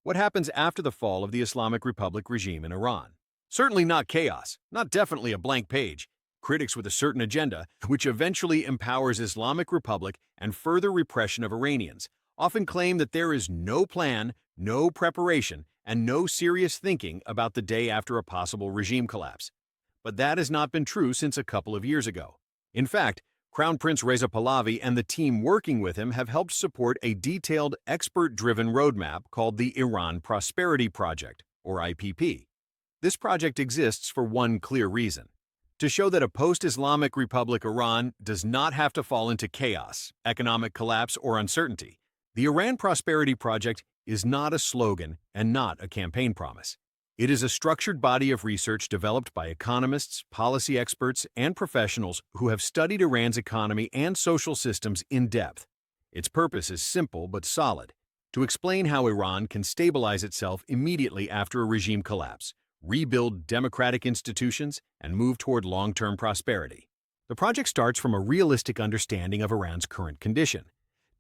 What happens after the fall of the Islamic Republic regime in Iran? Certainly not chaos, not definitely a blank page. Critics with a certain agenda, which eventually empowers Islamic Republic and further repression of Iranians, often claim that there is no plan, no preparation, and no serious thinking about the day after a possible regime collapse. But that has not been true since a couple of years ago. In fact, Crown Prince Reza Pahlavi and the team working with him have helped support a detailed, expert-driven roadmap called the Iran Prosperity Project, or IPP. This project exists for one clear reason: to show that a post-Islamic Republic Iran does not have to fall into chaos, economic collapse, or uncertainty. The Iran Prosperity Project is not a slogan and not a campaign promise. It is a structured body of research developed by economists, policy experts, and professionals who have studied Iran's economy and social systems in depth. Its purpose is simple but solid: to explain how Iran can stabilize itself immediately after a regime collapse, rebuild democratic institutions, and move toward long-term prosperity. The project starts from a realistic understanding of Iran's current condition.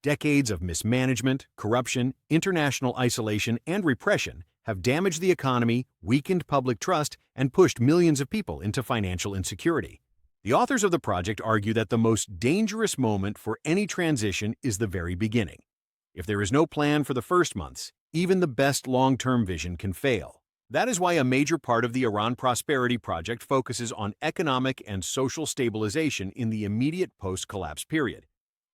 Decades of mismanagement, corruption, international isolation, and repression have damaged the economy, weakened public trust, and pushed millions of people into financial insecurity. The authors of the project argue that the most dangerous moment for any transition is the very beginning. If there is no plan for the first months, even the best long-term vision can fail. That is why a major part of the Iran Prosperity Project focuses on economic and social stabilization in the immediate post-collapse period.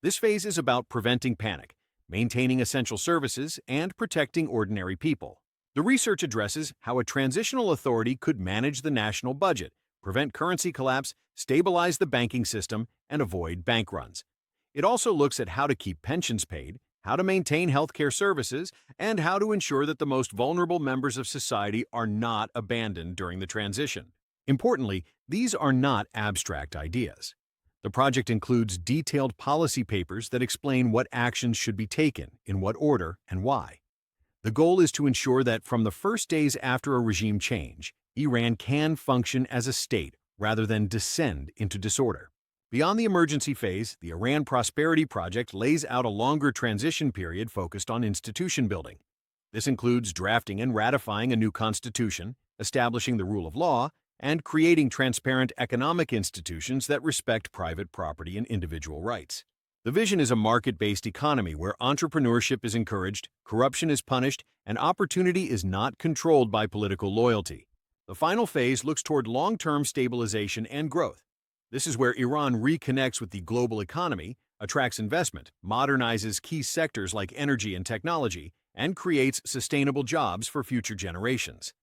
This phase is about preventing panic, maintaining essential services, and protecting ordinary people. The research addresses how a transitional authority could manage the national budget, prevent currency collapse, stabilize the banking system, and avoid bank runs. It also looks at how to keep pensions paid, how to maintain healthcare services, and how to ensure that the most vulnerable members of society are not abandoned during the transition. Importantly, these are not abstract ideas. The project includes detailed policy papers that explain what actions should be taken, in what order, and why. The goal is to ensure that from the first days after a regime change, Iran can function as a state rather than descend into disorder. Beyond the emergency phase, the Iran Prosperity Project lays out a longer transition period focused on institution building. This includes drafting and ratifying a new constitution, establishing the rule of law, and creating transparent economic institutions that respect private property and individual rights. The vision is a market-based economy where entrepreneurship is encouraged, corruption is punished, and opportunity is not controlled by political loyalty. The final phase looks toward long-term stabilization and growth. This is where Iran reconnects with the global economy, attracts investment, modernizes key sectors like energy and technology, and creates sustainable jobs for future generations.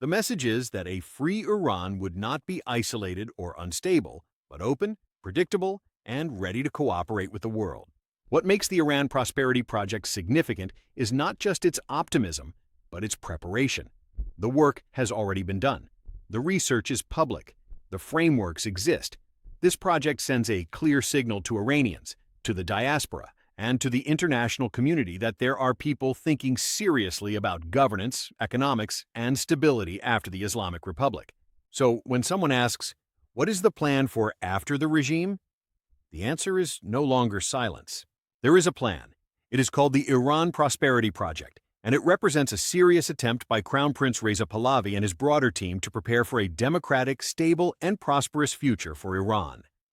The message is that a free Iran would not be isolated or unstable, but open, predictable, and ready to cooperate with the world. What makes the Iran Prosperity Project significant is not just its optimism, but its preparation. The work has already been done. The research is public. The frameworks exist. This project sends a clear signal to Iranians, to the diaspora, and to the international community that there are people thinking seriously about governance, economics, and stability after the Islamic Republic. So when someone asks, what is the plan for after the regime? The answer is no longer silence. There is a plan. It is called the Iran Prosperity Project, and it represents a serious attempt by Crown Prince Reza Pahlavi and his broader team to prepare for a democratic, stable, and prosperous future for Iran.